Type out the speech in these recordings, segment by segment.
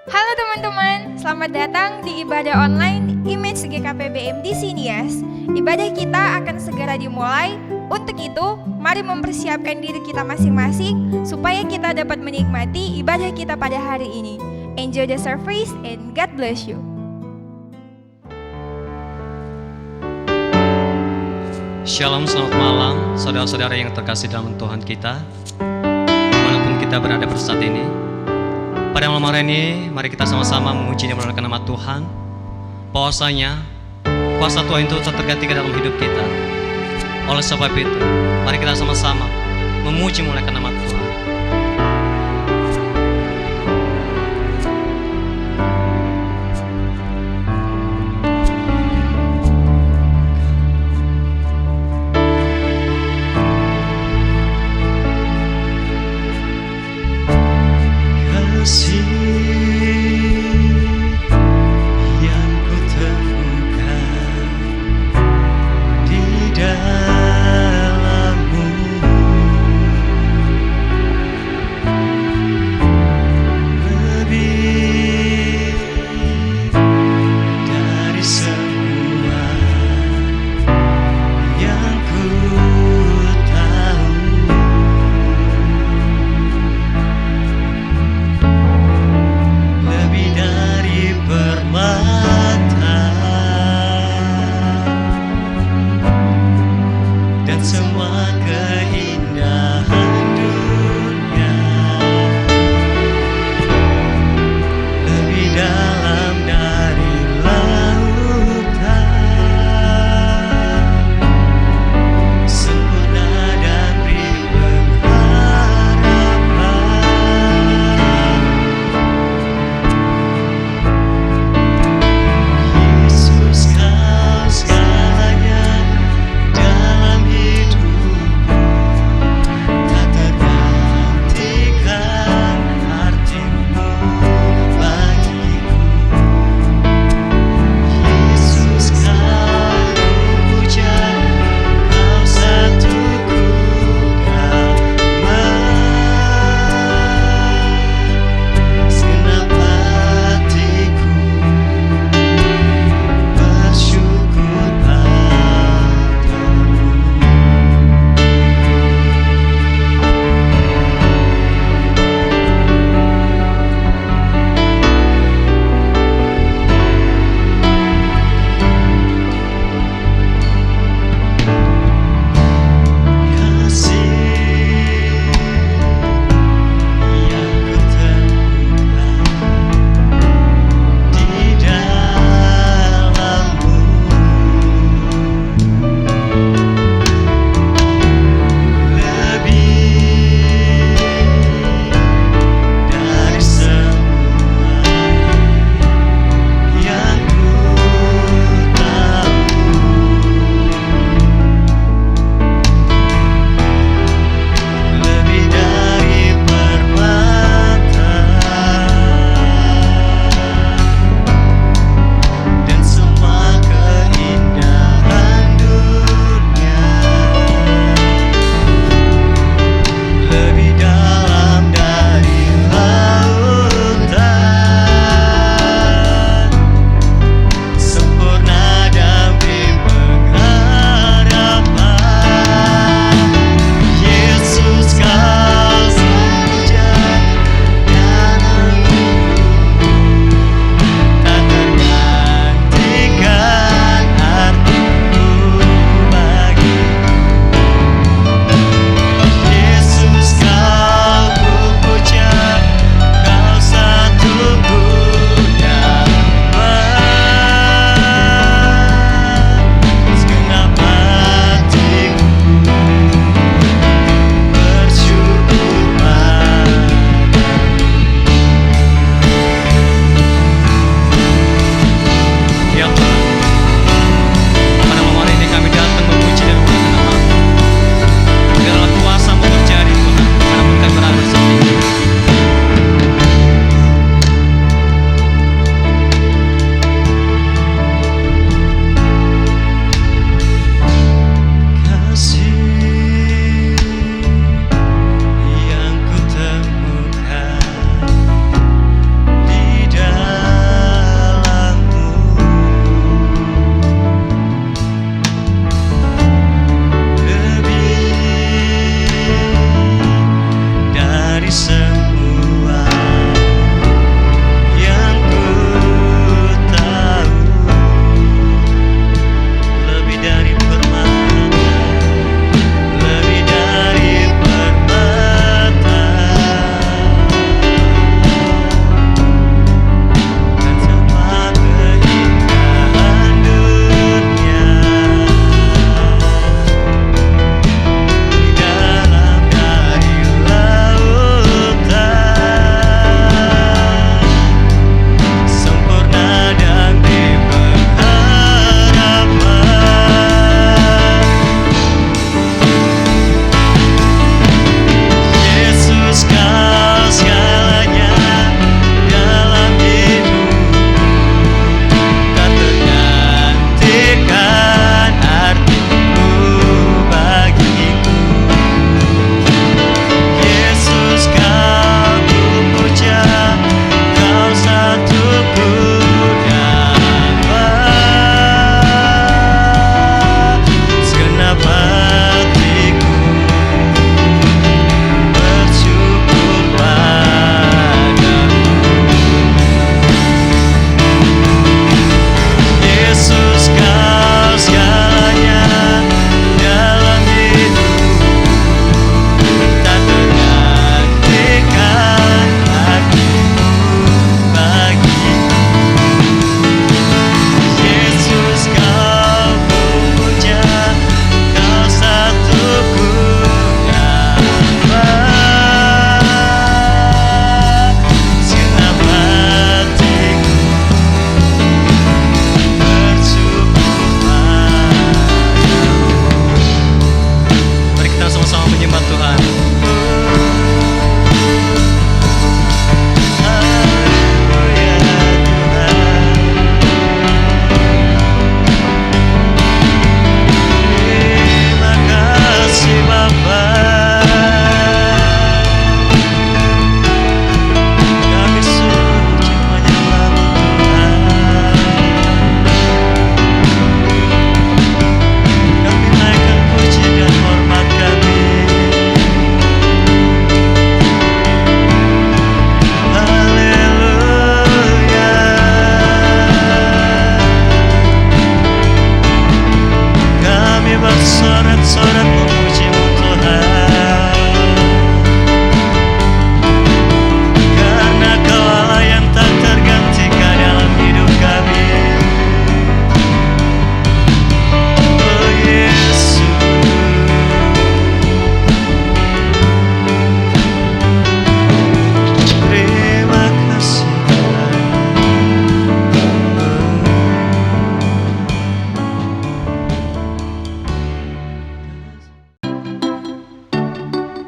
Halo teman-teman, selamat datang di ibadah online Image GKPBM di Sinias. Ibadah kita akan segera dimulai. Untuk itu, mari mempersiapkan diri kita masing-masing supaya kita dapat menikmati ibadah kita pada hari ini. Enjoy the service and God bless you. Shalom, selamat malam saudara-saudara yang terkasih dalam Tuhan kita, dimanapun kita berada pada saat ini. Pada malam hari ini, mari kita sama-sama memuji dan memuliakan nama Tuhan. Bahwasanya kuasa Tuhan itu terganti dalam hidup kita. Oleh sebab itu, mari kita sama-sama memuji dan memuliakan nama Tuhan. Kasih yang ku temukan di dalammu,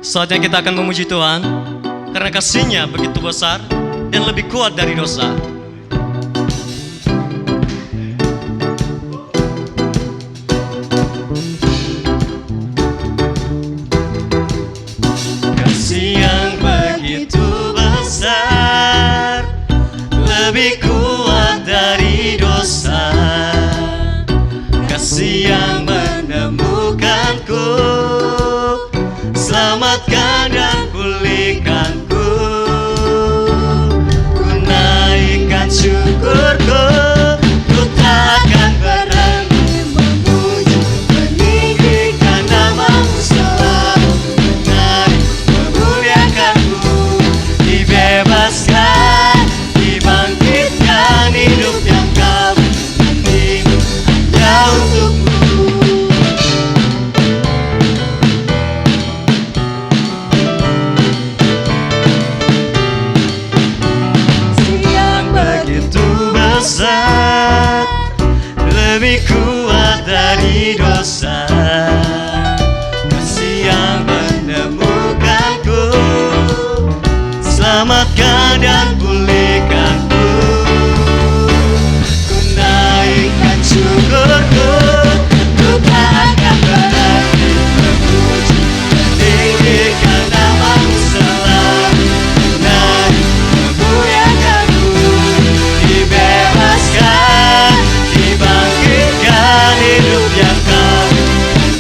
Saatnya kita akan memuji Tuhan karena kasih-Nya begitu besar dan lebih kuat dari dosa. Kasih yang begitu besar, lebih kuat dari dosa. Kasih yang menemukanku, selamatkan dan pulihkanku. Ku naikkan syukurku, ku takkan berhenti memuji, meninggikan nama-Mu selalu, menarik, memuliakan-Mu, dibebaskan, dibangkitkan, hidup yang Kau beri hanya untuk-Mu. Lebih kuat dari dosa. Kasih yang menemukanku, selamatkan dan pulihkanku. Ku naikkan syukurku, ku takkan berhenti memuji, meninggikan nama-Mu selalu, menarik, memuliakan-Mu, dibebaskan, dibangkitkan, hidup yang Kau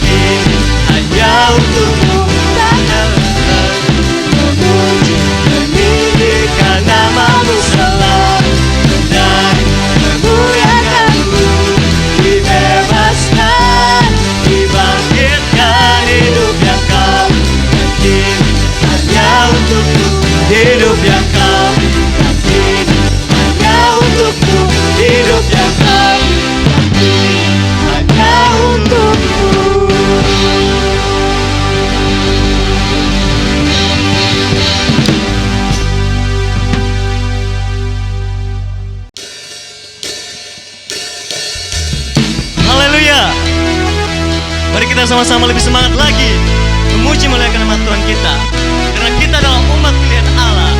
beri hanya untuk-Mu. Memuji, meninggikan nama-Mu selalu, menarik, memuliakan-Mu, dibebaskan, dibangkitkan, hidup yang Kau beri hanya untuk-Mu. Hidup yang Kau beri hanya untuk-Mu. Hidup yang Kau beri hanya untuk-Mu. Haleluya. Mari kita sama-sama lebih semangat lagi memuji memuliakan nama Tuhan kita, karena kita adalah umat pilihan Allah.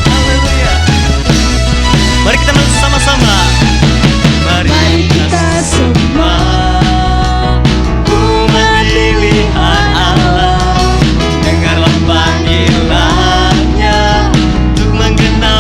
Haleluya. Mari kita bersama-sama. Mari kita semua umat pilihan Allah, dengarlah panggilannya untuk mengenal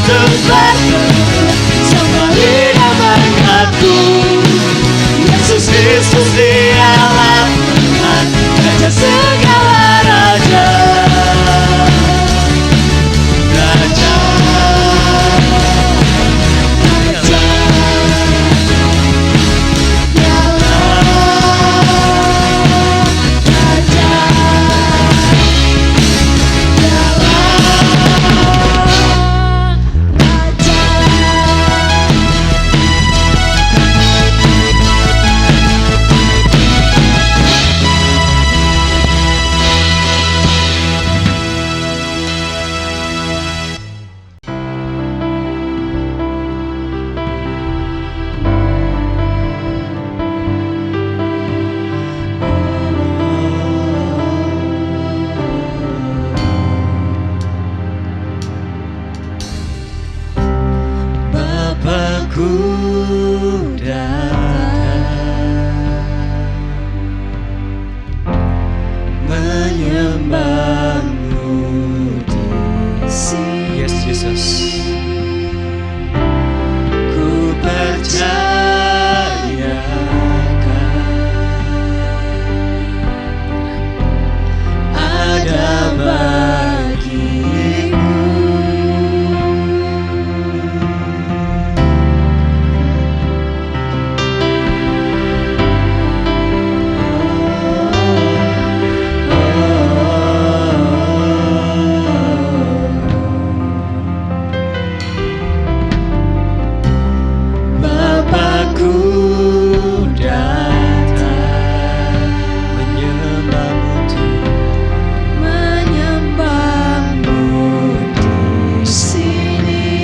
tempatku, sembahlah namaku. Yesus Kristus dialah Tuhan, Raja segala raja. Raja, Raja, Bapakku datang menyembahmu di sini. Yes, Jesus. Ku percayakan ada bagiku. Bapakku datang menyembahmu di sini.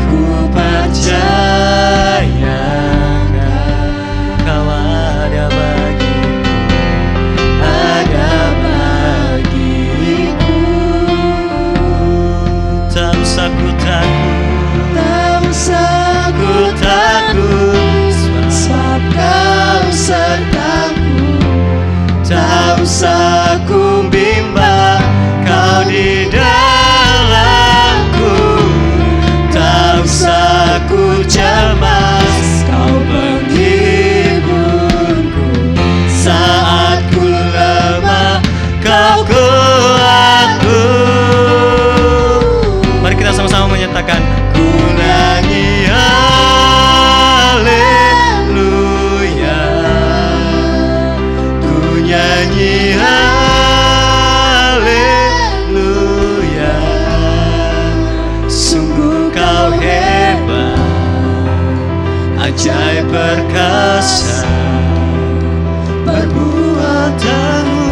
Ku percayakan kau ada bagiku. Tak usah ku takut, sebab kau sertaku. Tak usah ku bimbang, kau di dalamku. Tak usah ku cemas, kau penghiburku. Saat ku lemah, kau kuatku. Mari kita sama-sama menyatakan, Ku nyanyi haleluya, ku nyanyi haleluya. Sungguh kau hebat, ajaib perkasa perbuatanmu.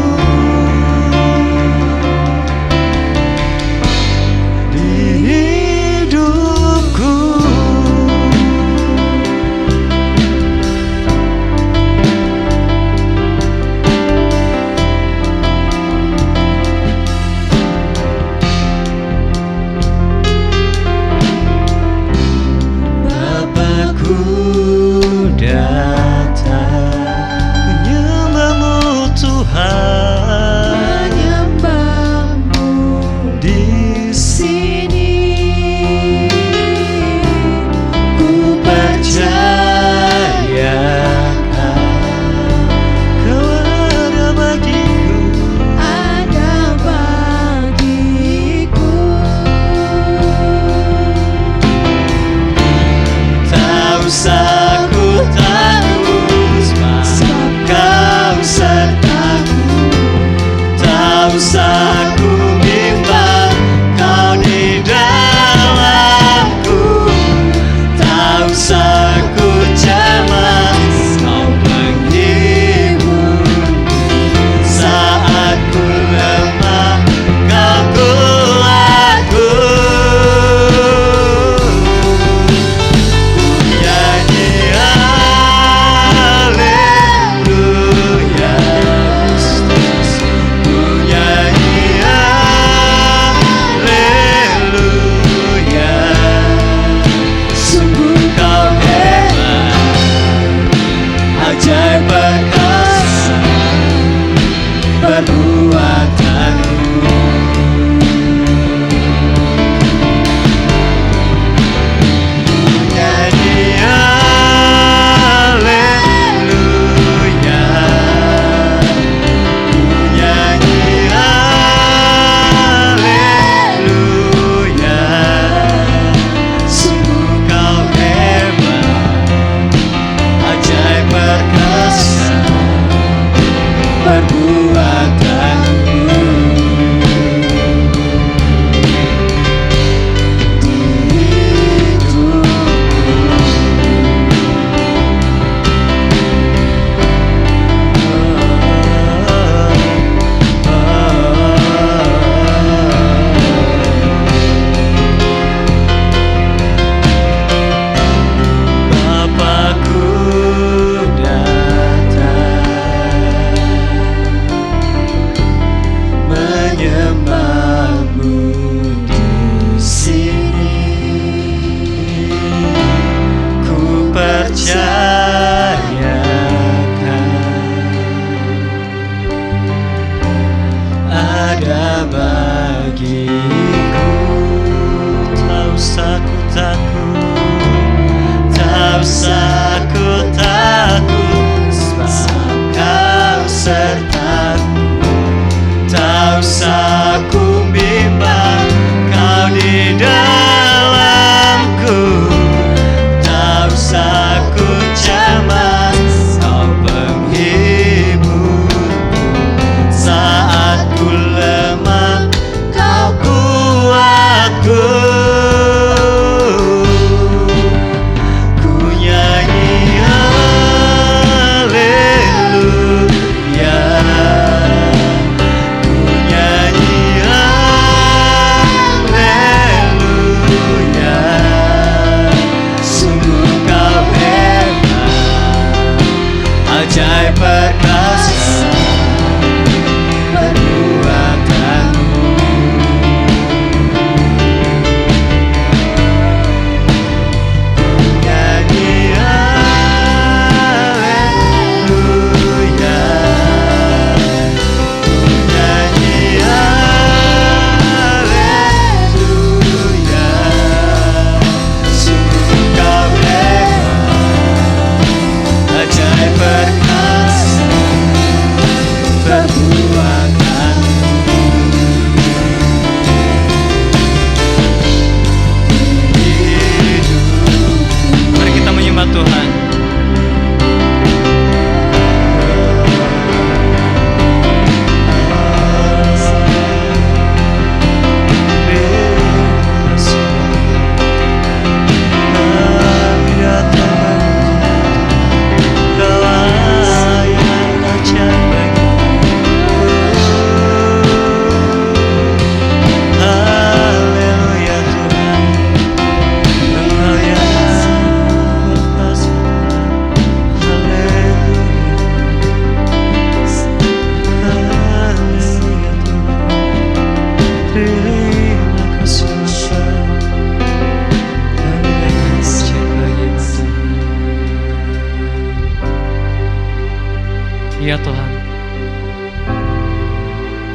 Tak usah ku bimbang, kau di dalamku. Tak usah ku cemas, kau penghiburku. Saat ku lemah, kau kuatku. Ku nyanyi haleluya, ku nyanyi haleluya. Sungguh kau hebat, ajaib perkasa perbuatanmu. Nyanyi haleluya, nyanyi haleluya. Sungguh kau hebat, ajaib perkasa perbuatanmu. Mari kita menyembah Tuhan. Ya Tuhan,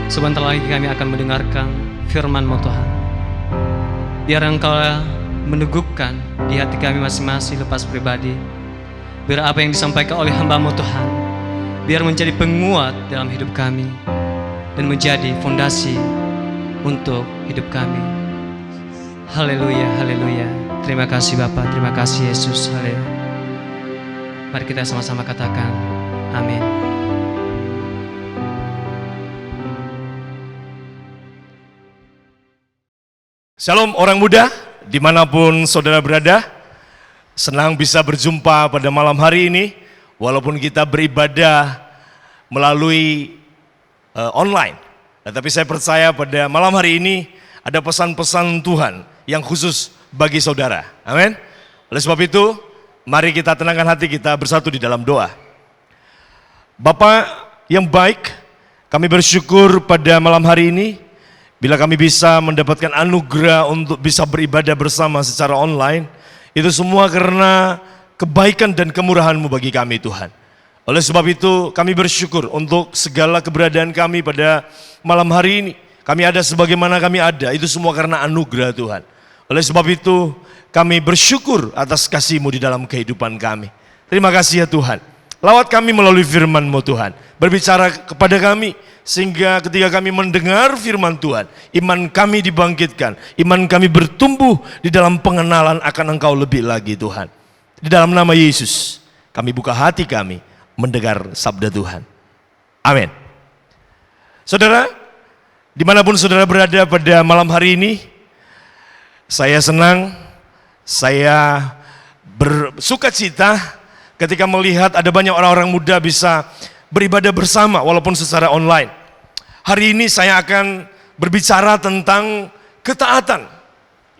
sebentar lagi kami akan mendengarkan firman-Mu Tuhan. Biar Engkau meneguhkan di hati kami masing-masing lepas pribadi. Biar apa yang disampaikan oleh hamba-Mu Tuhan, biar menjadi penguat dalam hidup kami dan menjadi fondasi untuk hidup kami. Haleluya, haleluya. Terima kasih Bapa, terima kasih Yesus. Haleluya. Mari kita sama-sama katakan amin. Shalom orang muda, dimanapun saudara berada. Senang bisa berjumpa pada malam hari ini. Walaupun kita beribadah melalui online, tetapi saya percaya pada malam hari ini ada pesan-pesan Tuhan yang khusus bagi saudara. Amin. Oleh sebab itu, mari kita tenangkan hati kita bersatu di dalam doa. Bapa yang baik, kami bersyukur pada malam hari ini bila kami bisa mendapatkan anugerah untuk bisa beribadah bersama secara online. Itu semua karena kebaikan dan kemurahan-Mu bagi kami Tuhan. Oleh sebab itu kami bersyukur untuk segala keberadaan kami pada malam hari ini. Kami ada sebagaimana kami ada, itu semua karena anugerah Tuhan. Oleh sebab itu kami bersyukur atas kasih-Mu di dalam kehidupan kami. Terima kasih ya Tuhan. Lawat kami melalui firman-Mu Tuhan. Berbicara kepada kami, sehingga ketika kami mendengar firman Tuhan, iman kami dibangkitkan, iman kami bertumbuh di dalam pengenalan akan Engkau lebih lagi Tuhan. Di dalam nama Yesus, kami buka hati kami mendengar sabda Tuhan. Amin. Saudara, dimanapun saudara berada pada malam hari ini, saya senang, saya bersukacita ketika melihat ada banyak orang-orang muda bisa beribadah bersama walaupun secara online. Hari ini saya akan berbicara tentang ketaatan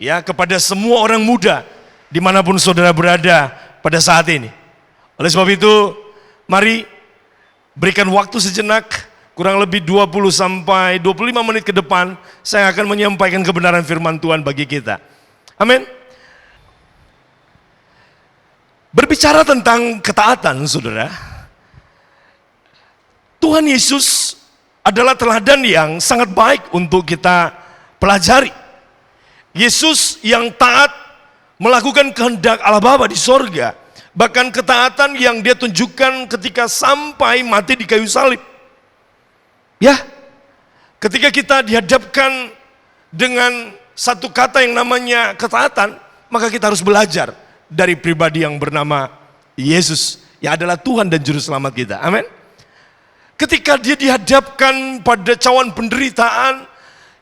ya kepada semua orang muda dimanapun saudara berada pada saat ini. Oleh sebab itu, mari berikan waktu sejenak, kurang lebih 20 sampai 25 menit ke depan, saya akan menyampaikan kebenaran firman Tuhan bagi kita. Amin. Berbicara tentang ketaatan, saudara, Tuhan Yesus adalah teladan yang sangat baik untuk kita pelajari. Yesus yang taat melakukan kehendak Allah Bapa di sorga. Bahkan ketaatan yang dia tunjukkan ketika sampai mati di kayu salib. Ya, Ketika kita dihadapkan dengan satu kata yang namanya ketaatan, maka kita harus belajar dari pribadi yang bernama Yesus, yang adalah Tuhan dan Juru Selamat kita. Amin. Ketika dia dihadapkan pada cawan penderitaan,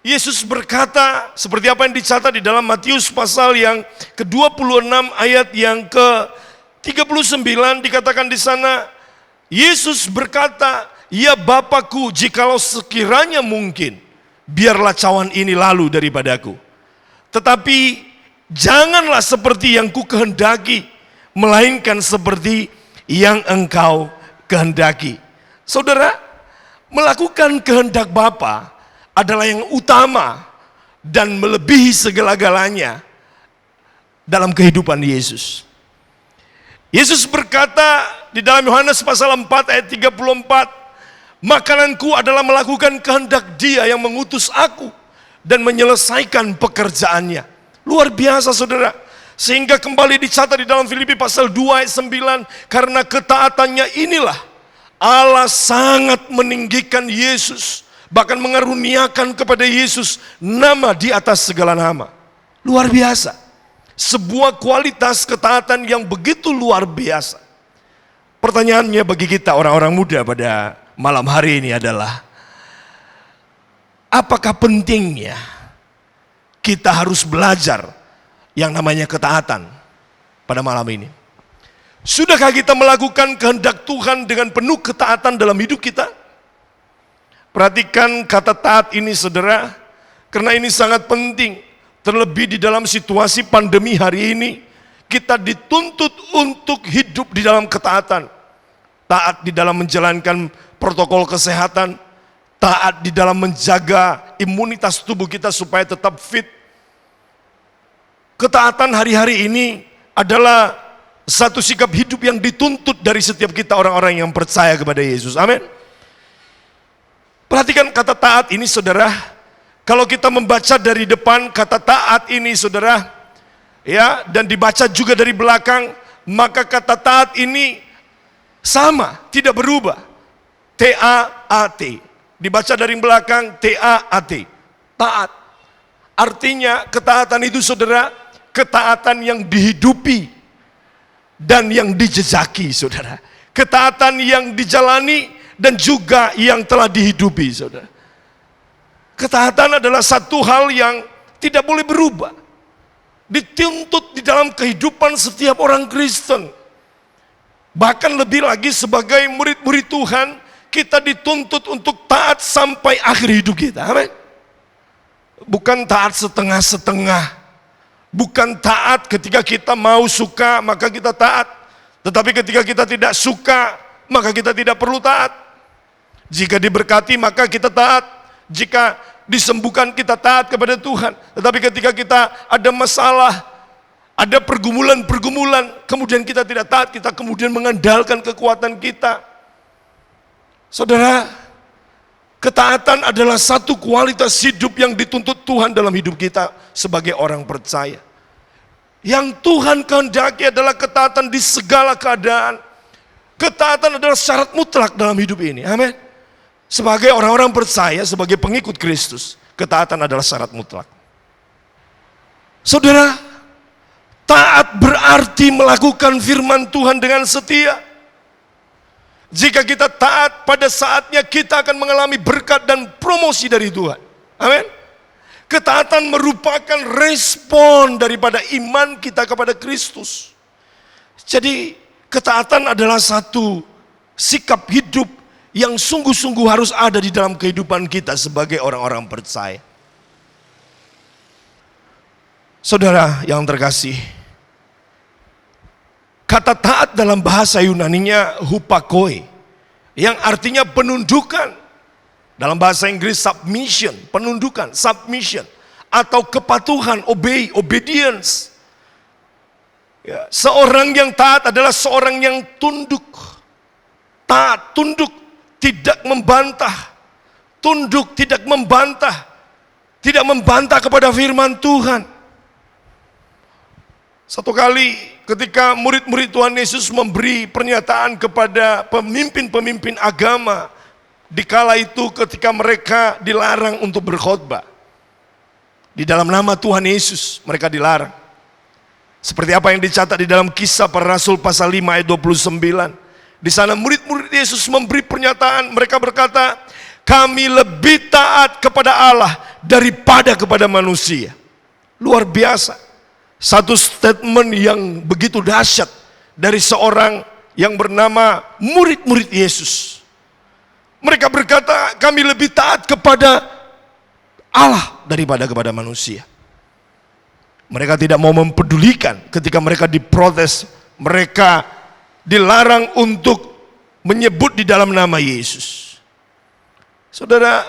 Yesus berkata seperti apa yang dicatat di dalam Matius pasal yang ke-26 ayat yang ke-39, dikatakan di sana, Yesus berkata, "Ya Bapakku, jikalau sekiranya mungkin, biarlah cawan ini lalu daripadaku. Tetapi janganlah seperti yang ku kehendaki, melainkan seperti yang engkau kehendaki." Saudara, melakukan kehendak Bapa adalah yang utama dan melebihi segala-galanya dalam kehidupan Yesus. Yesus berkata di dalam Yohanes pasal 4 ayat 34, "Makananku adalah melakukan kehendak Dia yang mengutus aku dan menyelesaikan pekerjaannya." Luar biasa saudara. Sehingga kembali dicatat di dalam Filipi pasal 2 ayat 9, "Karena ketaatannya inilah Allah sangat meninggikan Yesus, bahkan mengaruniakan kepada Yesus nama di atas segala nama." Luar biasa. Sebuah kualitas ketaatan yang begitu luar biasa. Pertanyaannya bagi kita orang-orang muda pada malam hari ini adalah, apakah pentingnya kita harus belajar yang namanya ketaatan pada malam ini? Sudahkah kita melakukan kehendak Tuhan dengan penuh ketaatan dalam hidup kita? Perhatikan kata taat ini saudara, karena ini sangat penting. Terlebih di dalam situasi pandemi hari ini, kita dituntut untuk hidup di dalam ketaatan. Taat di dalam menjalankan protokol kesehatan, taat di dalam menjaga imunitas tubuh kita supaya tetap fit. Ketaatan hari-hari ini adalah satu sikap hidup yang dituntut dari setiap kita orang-orang yang percaya kepada Yesus. Amin. Perhatikan kata taat ini saudara. Kalau kita membaca dari depan kata taat ini saudara, ya, dan dibaca juga dari belakang, maka kata taat ini sama, tidak berubah. T-A-A-T. Dibaca dari belakang T-A-A-T. Taat. Artinya ketaatan itu saudara, ketaatan yang dihidupi dan yang dijejaki saudara. Ketaatan yang dijalani dan juga yang telah dihidupi saudara. Ketaatan adalah satu hal yang tidak boleh berubah. Dituntut di dalam kehidupan setiap orang Kristen. Bahkan lebih lagi sebagai murid-murid Tuhan, kita dituntut untuk taat sampai akhir hidup kita. Amin. Bukan taat setengah-setengah. Bukan taat ketika kita mau suka maka kita taat. Tetapi ketika kita tidak suka maka kita tidak perlu taat. Jika diberkati maka kita taat. Jika disembuhkan kita taat kepada Tuhan. Tetapi ketika kita ada masalah, ada pergumulan-pergumulan, kemudian kita tidak taat, kita kemudian mengandalkan kekuatan kita. Saudara, ketaatan adalah satu kualitas hidup yang dituntut Tuhan dalam hidup kita sebagai orang percaya. Yang Tuhan kehendaki adalah ketaatan di segala keadaan. Ketaatan adalah syarat mutlak dalam hidup ini. Amin. Sebagai orang-orang percaya, sebagai pengikut Kristus, ketaatan adalah syarat mutlak. Saudara, taat berarti melakukan firman Tuhan dengan setia. Jika kita taat, pada saatnya kita akan mengalami berkat dan promosi dari Tuhan. Amin. Ketaatan merupakan respon daripada iman kita kepada Kristus. Jadi, ketaatan adalah satu sikap hidup yang sungguh-sungguh harus ada di dalam kehidupan kita sebagai orang-orang percaya. Saudara yang terkasih, kata taat dalam bahasa Yunaninya hupakoi, yang artinya penundukan. Dalam bahasa Inggris submission, penundukan, submission, atau kepatuhan, obey, obedience. Ya, seorang yang taat adalah seorang yang tunduk. Taat, tunduk. Tidak membantah, tunduk tidak membantah, tidak membantah kepada firman Tuhan. Satu kali ketika murid-murid Tuhan Yesus memberi pernyataan kepada pemimpin-pemimpin agama dikala itu ketika mereka dilarang untuk berkhotbah. Di dalam nama Tuhan Yesus mereka dilarang. Seperti apa yang dicatat di dalam Kisah Para Rasul pasal 5 ayat 29. Di sana murid-murid Yesus memberi pernyataan, mereka berkata, kami lebih taat kepada Allah daripada kepada manusia. Luar biasa. Satu statement yang begitu dahsyat dari seorang yang bernama murid-murid Yesus. Mereka berkata, kami lebih taat kepada Allah daripada kepada manusia. Mereka tidak mau mempedulikan ketika mereka diprotes, mereka dilarang untuk menyebut di dalam nama Yesus. Saudara,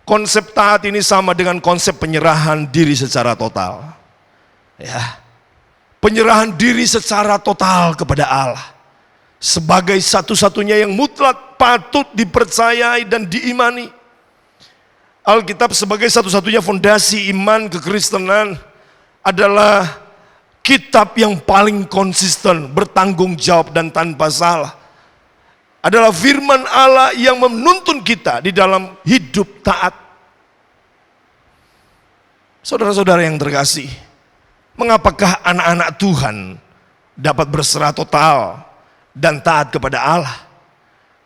konsep taat ini sama dengan konsep penyerahan diri secara total. Ya, penyerahan diri secara total kepada Allah sebagai satu-satunya yang mutlak patut dipercayai dan diimani. Alkitab sebagai satu-satunya fondasi iman kekristenan adalah kitab yang paling konsisten, bertanggung jawab dan tanpa salah. Adalah firman Allah yang menuntun kita di dalam hidup taat. Saudara-saudara yang terkasih, mengapakah anak-anak Tuhan dapat berserah total dan taat kepada Allah?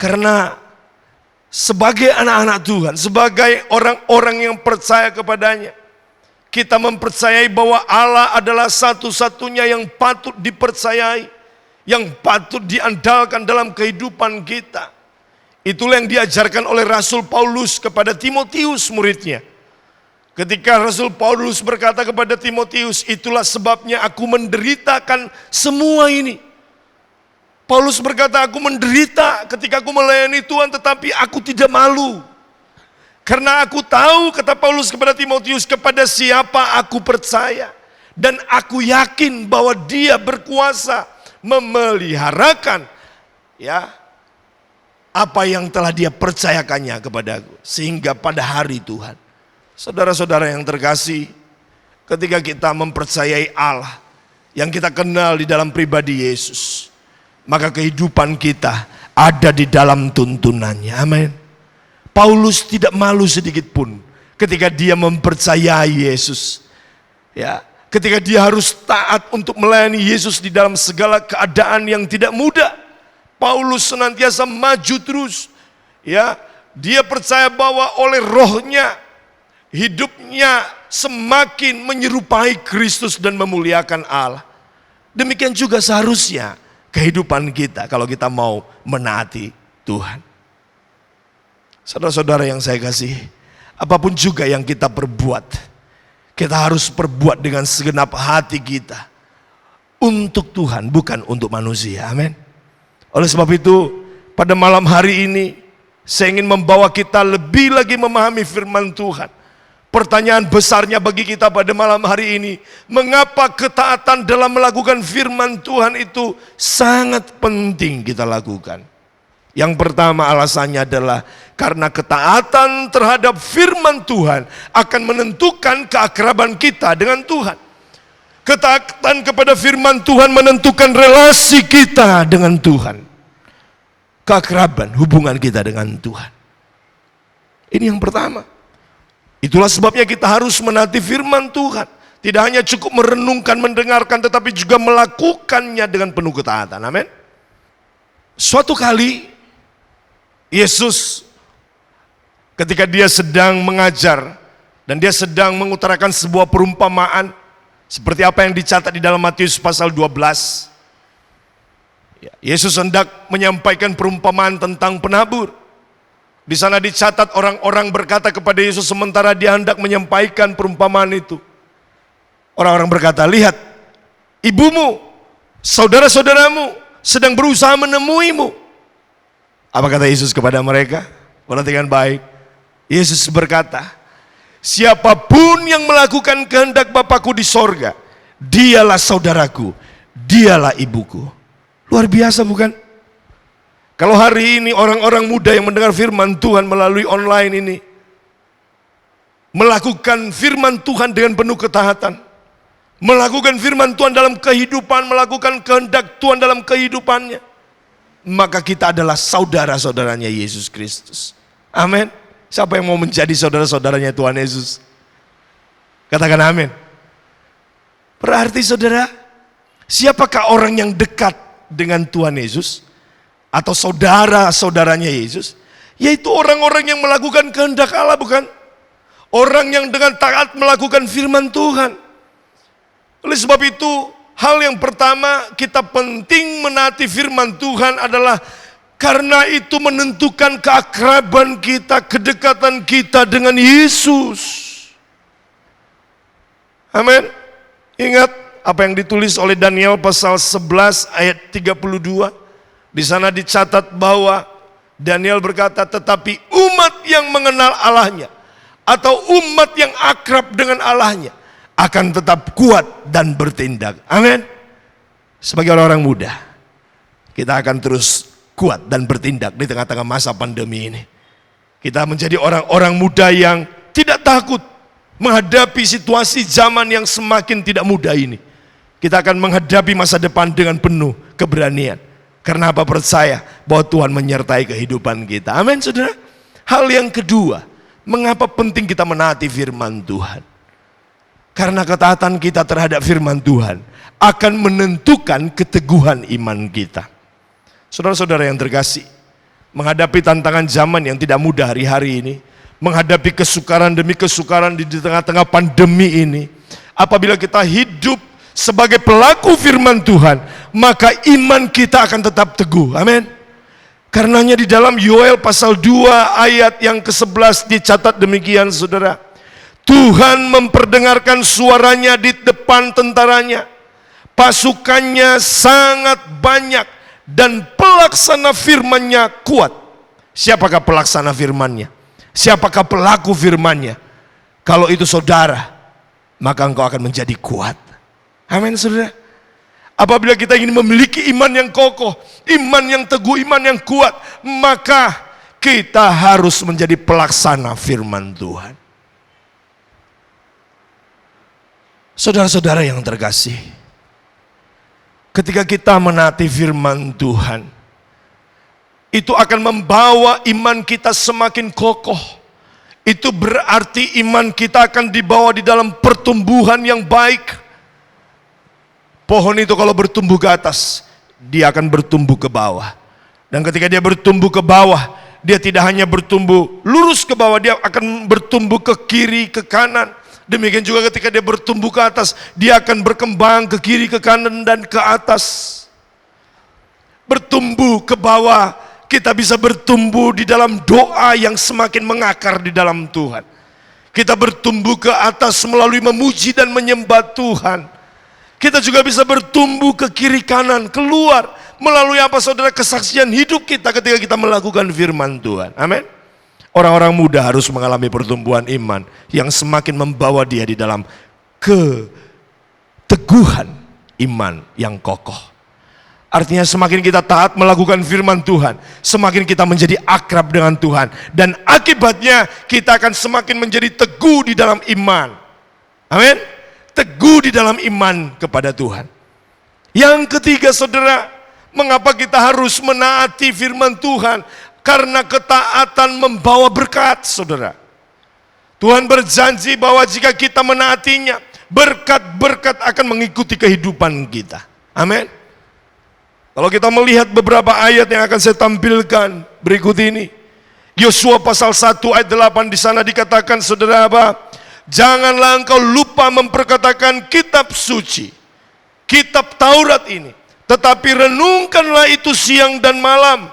Karena sebagai anak-anak Tuhan, sebagai orang-orang yang percaya kepadanya, kita mempercayai bahwa Allah adalah satu-satunya yang patut dipercayai, yang patut diandalkan dalam kehidupan kita. Itulah yang diajarkan oleh Rasul Paulus kepada Timotius muridnya. Ketika Rasul Paulus berkata kepada Timotius, itulah sebabnya aku menderitakan semua ini. Paulus berkata, aku menderita ketika aku melayani Tuhan, tetapi aku tidak malu. Karena aku tahu, kata Paulus kepada Timotius, kepada siapa aku percaya. Dan aku yakin bahwa dia berkuasa memeliharakan ya apa yang telah dia percayakannya kepadaku. Sehingga pada hari Tuhan. Saudara-saudara yang terkasih, ketika kita mempercayai Allah yang kita kenal di dalam pribadi Yesus, maka kehidupan kita ada di dalam tuntunannya. Amin. Paulus tidak malu sedikit pun ketika dia mempercayai Yesus. Ya, ketika dia harus taat untuk melayani Yesus di dalam segala keadaan yang tidak mudah. Paulus senantiasa maju terus. Ya, dia percaya bahwa oleh rohnya hidupnya semakin menyerupai Kristus dan memuliakan Allah. Demikian juga seharusnya kehidupan kita kalau kita mau menaati Tuhan. Saudara-saudara yang saya kasih, apapun juga yang kita perbuat, kita harus perbuat dengan segenap hati kita untuk Tuhan, bukan untuk manusia. Amin. Oleh sebab itu, pada malam hari ini saya ingin membawa kita lebih lagi memahami firman Tuhan. Pertanyaan besarnya bagi kita pada malam hari ini, mengapa ketaatan dalam melakukan firman Tuhan itu sangat penting kita lakukan? Yang pertama alasannya adalah karena ketaatan terhadap firman Tuhan akan menentukan keakraban kita dengan Tuhan. Ketaatan kepada firman Tuhan menentukan relasi kita dengan Tuhan. Keakraban hubungan kita dengan Tuhan. Ini yang pertama. Itulah sebabnya kita harus menaati firman Tuhan. Tidak hanya cukup merenungkan, mendengarkan, tetapi juga melakukannya dengan penuh ketaatan. Amin. Suatu kali Yesus ketika dia sedang mengajar dan dia sedang mengutarakan sebuah perumpamaan seperti apa yang dicatat di dalam Matius pasal 12. Yesus hendak menyampaikan perumpamaan tentang penabur. Di sana dicatat orang-orang berkata kepada Yesus sementara dia hendak menyampaikan perumpamaan itu. Orang-orang berkata, lihat, ibumu, saudara-saudaramu sedang berusaha menemuimu. Apa kata Yesus kepada mereka? Perhatikan baik. Yesus berkata, siapapun yang melakukan kehendak Bapakku di sorga, dialah saudaraku, dialah ibuku. Luar biasa bukan? Kalau hari ini orang-orang muda yang mendengar firman Tuhan melalui online ini, melakukan firman Tuhan dengan penuh ketaatan, melakukan firman Tuhan dalam kehidupan, melakukan kehendak Tuhan dalam kehidupannya, maka kita adalah saudara-saudaranya Yesus Kristus. Amin. Siapa yang mau menjadi saudara-saudaranya Tuhan Yesus? Katakan amin. Berarti saudara, siapakah orang yang dekat dengan Tuhan Yesus? Atau saudara-saudaranya Yesus? Yaitu orang-orang yang melakukan kehendak Allah, bukan? Orang yang dengan taat melakukan firman Tuhan. Oleh sebab itu, hal yang pertama kita penting menaati firman Tuhan adalah karena itu menentukan keakraban kita, kedekatan kita dengan Yesus. Amin. Ingat apa yang ditulis oleh Daniel pasal 11 ayat 32. Di sana dicatat bahwa Daniel berkata, tetapi umat yang mengenal Allahnya atau umat yang akrab dengan Allahnya akan tetap kuat dan bertindak. Amin. Sebagai orang-orang muda, kita akan terus kuat dan bertindak di tengah-tengah masa pandemi ini. Kita menjadi orang-orang muda yang tidak takut menghadapi situasi zaman yang semakin tidak mudah ini. Kita akan menghadapi masa depan dengan penuh keberanian. Karena apa? Percaya bahwa Tuhan menyertai kehidupan kita. Amin, saudara. Hal yang kedua, mengapa penting kita menaati firman Tuhan? Karena ketaatan kita terhadap firman Tuhan akan menentukan keteguhan iman kita. Saudara-saudara yang terkasih, menghadapi tantangan zaman yang tidak mudah hari-hari ini, menghadapi kesukaran demi kesukaran di tengah-tengah pandemi ini, apabila kita hidup sebagai pelaku firman Tuhan, maka iman kita akan tetap teguh. Amin. Karenanya di dalam Yoel pasal 2 ayat yang ke-11 dicatat demikian, saudara. Tuhan memperdengarkan suaranya di depan tentaranya. Pasukannya sangat banyak dan pelaksana firman-Nya kuat. Siapakah pelaksana firman-Nya? Siapakah pelaku firman-Nya? Kalau itu saudara, maka engkau akan menjadi kuat. Amin, saudara. Apabila kita ingin memiliki iman yang kokoh, iman yang teguh, iman yang kuat, maka kita harus menjadi pelaksana firman Tuhan. Saudara-saudara yang terkasih, ketika kita menaati firman Tuhan, itu akan membawa iman kita semakin kokoh. Itu berarti iman kita akan dibawa di dalam pertumbuhan yang baik. Pohon itu kalau bertumbuh ke atas, dia akan bertumbuh ke bawah. Dan ketika dia bertumbuh ke bawah, dia tidak hanya bertumbuh lurus ke bawah, dia akan bertumbuh ke kiri, ke kanan. Demikian juga ketika dia bertumbuh ke atas, dia akan berkembang ke kiri, ke kanan, dan ke atas. Bertumbuh ke bawah, kita bisa bertumbuh di dalam doa yang semakin mengakar di dalam Tuhan. Kita bertumbuh ke atas melalui memuji dan menyembah Tuhan. Kita juga bisa bertumbuh ke kiri kanan, keluar melalui apa, saudara? Kesaksian hidup kita ketika kita melakukan firman Tuhan. Amin. Orang-orang muda harus mengalami pertumbuhan iman yang semakin membawa dia di dalam keteguhan iman yang kokoh. Artinya semakin kita taat melakukan firman Tuhan, semakin kita menjadi akrab dengan Tuhan. Dan akibatnya kita akan semakin menjadi teguh di dalam iman. Amin. Teguh di dalam iman kepada Tuhan. Yang ketiga, saudara, mengapa kita harus menaati firman Tuhan? Karena ketaatan membawa berkat, saudara. Tuhan berjanji bahwa jika kita menaatinya, berkat-berkat akan mengikuti kehidupan kita. Amin. Kalau kita melihat beberapa ayat yang akan saya tampilkan berikut ini. Yosua pasal 1 ayat 8, di sana dikatakan, saudara, apa? Janganlah engkau lupa memperkatakan kitab suci, kitab Taurat ini, tetapi renungkanlah itu siang dan malam.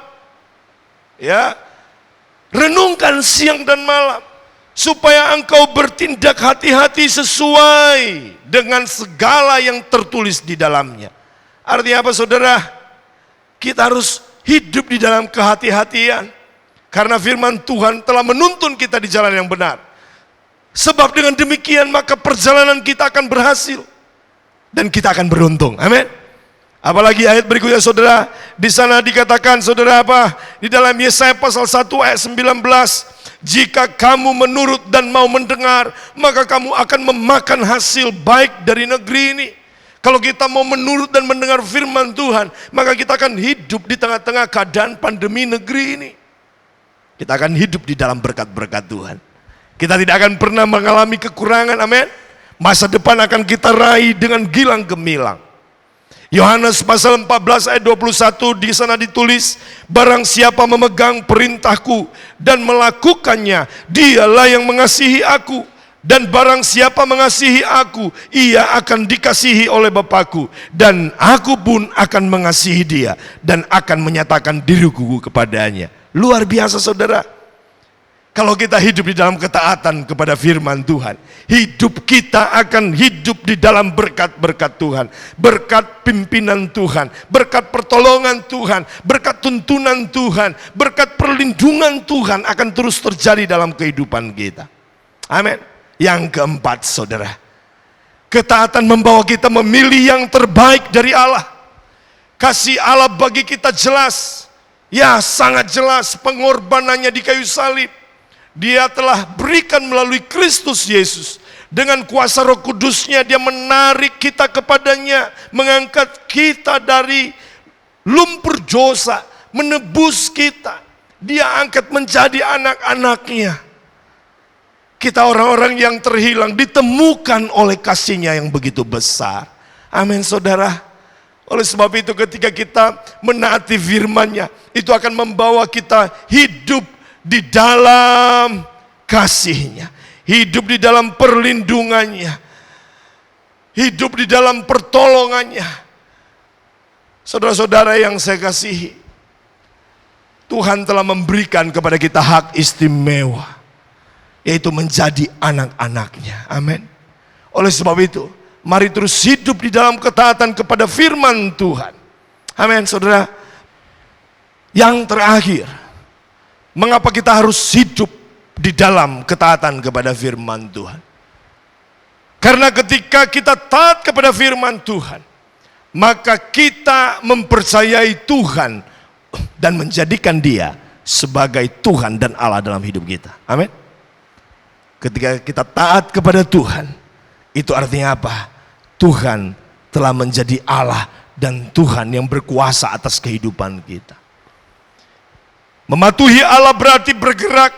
Ya, renungkan siang dan malam, supaya engkau bertindak hati-hati sesuai dengan segala yang tertulis di dalamnya. Artinya apa, saudara? Kita harus hidup di dalam kehati-hatian, karena firman Tuhan telah menuntun kita di jalan yang benar. Sebab dengan demikian maka perjalanan kita akan berhasil dan kita akan beruntung. Amin. Apalagi ayat berikutnya, saudara, di sana dikatakan, saudara, apa? Di dalam Yesaya pasal 1 ayat 19, jika kamu menurut dan mau mendengar, maka kamu akan memakan hasil baik dari negeri ini. Kalau kita mau menurut dan mendengar firman Tuhan, maka kita akan hidup di tengah-tengah keadaan pandemi negeri ini. Kita akan hidup di dalam berkat-berkat Tuhan. Kita tidak akan pernah mengalami kekurangan, amin. Masa depan akan kita raih dengan gilang gemilang. Yohanes pasal 14 ayat 21 di sana ditulis, barang siapa memegang perintahku dan melakukannya, dialah yang mengasihi aku. Dan barang siapa mengasihi aku, ia akan dikasihi oleh Bapakku. Dan aku pun akan mengasihi dia dan akan menyatakan diriku kepadanya. Luar biasa saudara. Kalau kita hidup di dalam ketaatan kepada firman Tuhan, hidup kita akan hidup di dalam berkat-berkat Tuhan, berkat pimpinan Tuhan, berkat pertolongan Tuhan, berkat tuntunan Tuhan, berkat perlindungan Tuhan akan terus terjadi dalam kehidupan kita. Amin. Yang keempat saudara, ketaatan membawa kita memilih yang terbaik dari Allah. Kasih Allah bagi kita jelas, ya sangat jelas, pengorbanannya di kayu salib. Dia telah berikan melalui Kristus Yesus. Dengan kuasa Roh Kudusnya dia menarik kita kepadanya, mengangkat kita dari lumpur dosa, menebus kita. Dia angkat menjadi anak-anaknya. Kita orang-orang yang terhilang ditemukan oleh kasih-Nya yang begitu besar. Amin saudara. Oleh sebab itu ketika kita menaati firman-Nya, itu akan membawa kita hidup di dalam kasih-Nya, hidup di dalam perlindungan-Nya, hidup di dalam pertolongan-Nya. Saudara-saudara yang saya kasihi, Tuhan telah memberikan kepada kita hak istimewa, yaitu menjadi anak-anaknya. Amin. Oleh sebab itu, mari terus hidup di dalam ketaatan kepada firman Tuhan. Amin saudara. Yang terakhir, mengapa kita harus hidup di dalam ketaatan kepada firman Tuhan? Karena ketika kita taat kepada firman Tuhan, maka kita mempercayai Tuhan dan menjadikan Dia sebagai Tuhan dan Allah dalam hidup kita. Amin. Ketika kita taat kepada Tuhan, itu artinya apa? Tuhan telah menjadi Allah dan Tuhan yang berkuasa atas kehidupan kita. Mematuhi Allah berarti bergerak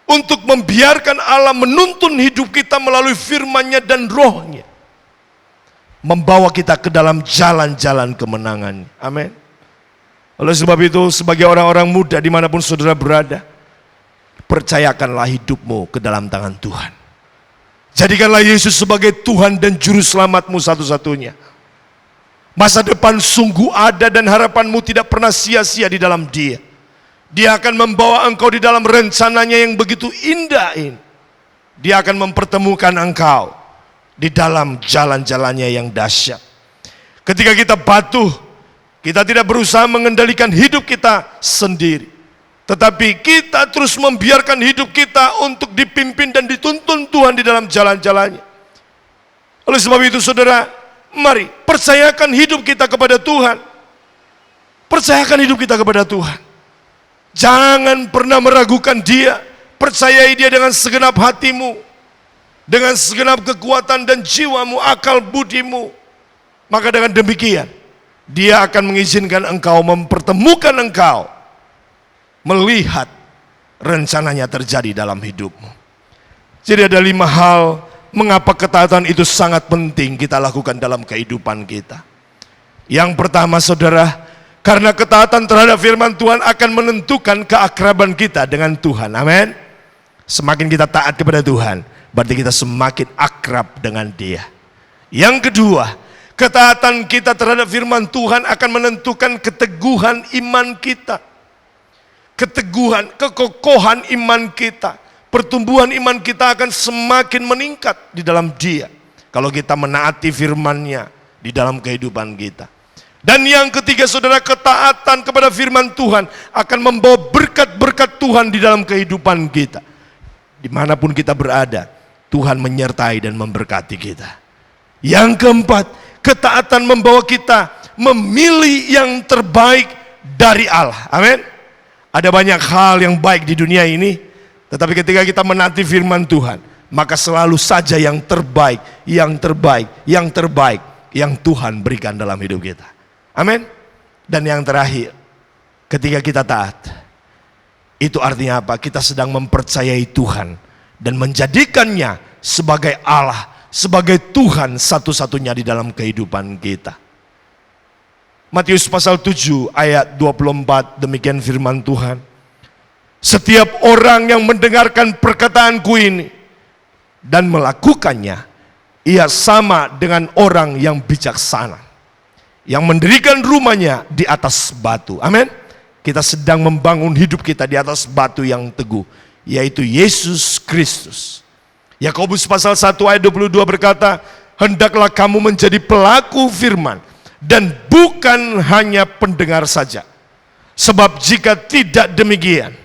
untuk membiarkan Allah menuntun hidup kita melalui firman-Nya dan Roh-Nya, membawa kita ke dalam jalan-jalan kemenangan. Amin. Oleh sebab itu, sebagai orang-orang muda dimanapun saudara berada, percayakanlah hidupmu ke dalam tangan Tuhan. Jadikanlah Yesus sebagai Tuhan dan Juru Selamatmu satu-satunya. Masa depan sungguh ada dan harapanmu tidak pernah sia-sia di dalam Dia. Dia akan membawa engkau di dalam rencananya yang begitu indah ini. Dia akan mempertemukan engkau di dalam jalan-jalannya yang dahsyat. Ketika kita patuh, kita tidak berusaha mengendalikan hidup kita sendiri, tetapi kita terus membiarkan hidup kita untuk dipimpin dan dituntun Tuhan di dalam jalan-jalannya. Oleh sebab itu saudara, mari percayakan hidup kita kepada Tuhan. Percayakan hidup kita kepada Tuhan. Jangan pernah meragukan Dia. Percayai Dia dengan segenap hatimu, dengan segenap kekuatan dan jiwamu, akal budimu. Maka dengan demikian, Dia akan mengizinkan engkau, mempertemukan engkau, melihat rencananya terjadi dalam hidupmu. Jadi ada 5 hal mengapa ketaatan itu sangat penting kita lakukan dalam kehidupan kita. Yang pertama saudara, karena ketaatan terhadap firman Tuhan akan menentukan keakraban kita dengan Tuhan. Amin. Semakin kita taat kepada Tuhan, berarti kita semakin akrab dengan Dia. Yang kedua, ketaatan kita terhadap firman Tuhan akan menentukan keteguhan iman kita. Keteguhan, kekokohan iman kita, pertumbuhan iman kita akan semakin meningkat di dalam Dia kalau kita menaati firman-Nya di dalam kehidupan kita. Dan yang ketiga saudara, ketaatan kepada firman Tuhan akan membawa berkat-berkat Tuhan di dalam kehidupan kita. Dimanapun kita berada, Tuhan menyertai dan memberkati kita. Yang keempat, ketaatan membawa kita memilih yang terbaik dari Allah. Amin. Ada banyak hal yang baik di dunia ini, tetapi ketika kita menaati firman Tuhan, maka selalu saja yang terbaik, yang terbaik, yang terbaik yang Tuhan berikan dalam hidup kita. Amin. Dan yang terakhir, ketika kita taat, Itu artinya apa? Kita sedang mempercayai Tuhan dan menjadikannya sebagai Allah, sebagai Tuhan satu-satunya di dalam kehidupan kita. Matius pasal 7 ayat 24, demikian firman Tuhan. Setiap orang yang mendengarkan perkataanku ini dan melakukannya, ia sama dengan orang yang bijaksana, yang mendirikan rumahnya di atas batu. Amin. Kita sedang membangun hidup kita di atas batu yang teguh, yaitu Yesus Kristus. Yakobus pasal 1 ayat 22 berkata, hendaklah kamu menjadi pelaku firman dan bukan hanya pendengar saja. Sebab jika tidak demikian,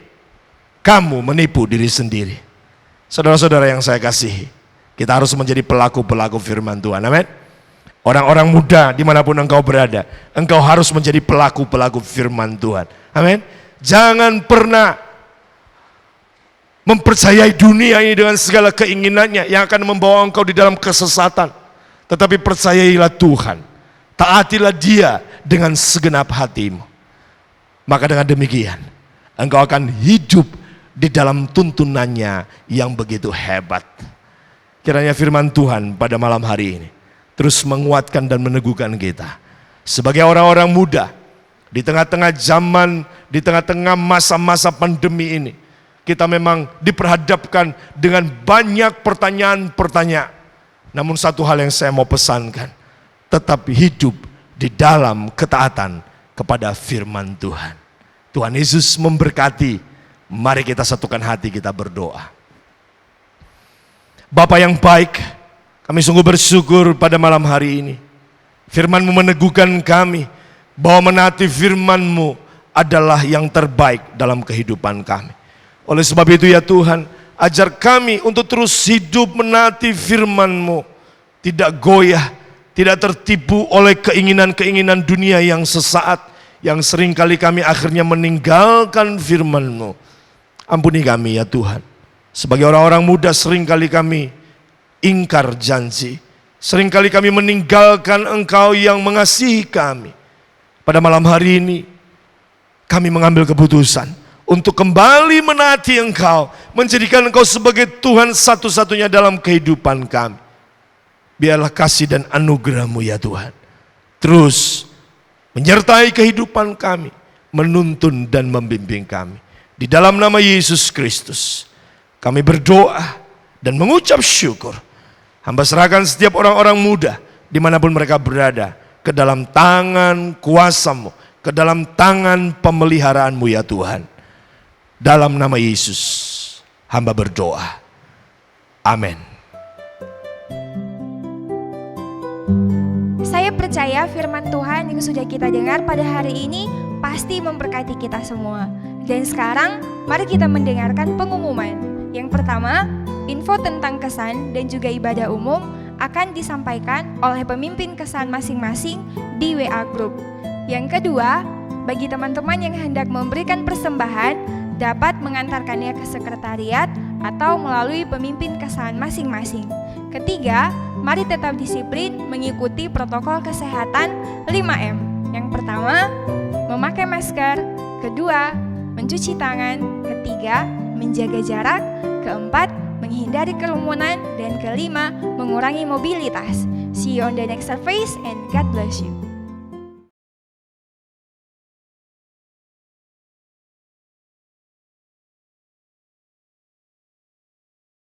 kamu menipu diri sendiri. Saudara-saudara yang saya kasihi, kita harus menjadi pelaku-pelaku firman Tuhan. Amin. Orang-orang muda dimanapun engkau berada, engkau harus menjadi pelaku-pelaku firman Tuhan. Amin. Jangan pernah mempercayai dunia ini dengan segala keinginannya yang akan membawa engkau di dalam kesesatan. Tetapi percayailah Tuhan, taatilah Dia dengan segenap hatimu. Maka dengan demikian, engkau akan hidup di dalam tuntunannya yang begitu hebat. Kiranya firman Tuhan pada malam hari ini terus menguatkan dan meneguhkan kita sebagai orang-orang muda di tengah-tengah zaman, di tengah-tengah masa-masa pandemi ini. Kita memang diperhadapkan dengan banyak pertanyaan-pertanyaan. Namun satu hal yang saya mau pesankan, tetap hidup di dalam ketaatan kepada firman Tuhan. Tuhan Yesus memberkati. Mari kita satukan hati, kita berdoa. Bapa yang baik, kami sungguh bersyukur pada malam hari ini. Firman-Mu meneguhkan kami bahwa menaati firman-Mu adalah yang terbaik dalam kehidupan kami. Oleh sebab itu ya Tuhan, ajar kami untuk terus hidup menaati firman-Mu, tidak goyah, tidak tertipu oleh keinginan-keinginan dunia yang sesaat, yang seringkali kami akhirnya meninggalkan firman-Mu. Ampuni kami ya Tuhan. Sebagai orang-orang muda seringkali kami ingkar janji, seringkali kami meninggalkan Engkau yang mengasihi kami. Pada malam hari ini kami mengambil keputusan untuk kembali menaati Engkau, menjadikan Engkau sebagai Tuhan satu-satunya dalam kehidupan kami. Biarlah kasih dan anugerah-Mu ya Tuhan terus menyertai kehidupan kami, menuntun dan membimbing kami. Di dalam nama Yesus Kristus kami berdoa dan mengucap syukur. Hamba serahkan setiap orang-orang muda dimanapun mereka berada ke dalam tangan kuasa-Mu, ke dalam tangan pemeliharaan-Mu ya Tuhan. Dalam nama Yesus hamba berdoa. Amin. Saya percaya firman Tuhan yang sudah kita dengar pada hari ini pasti memberkati kita semua. Dan sekarang mari kita mendengarkan pengumuman. Yang pertama, info tentang kesan dan juga ibadah umum akan disampaikan oleh pemimpin kesan masing-masing di WA Group. Yang kedua, bagi teman-teman yang hendak memberikan persembahan, dapat mengantarkannya ke sekretariat atau melalui pemimpin kesan masing-masing. Ketiga, mari tetap disiplin mengikuti protokol kesehatan 5M. Yang pertama, memakai masker. Kedua, mencuci tangan. Ketiga, menjaga jarak. Keempat, menghindari kerumunan. Dan kelima, mengurangi mobilitas. See you on the next service and God bless you.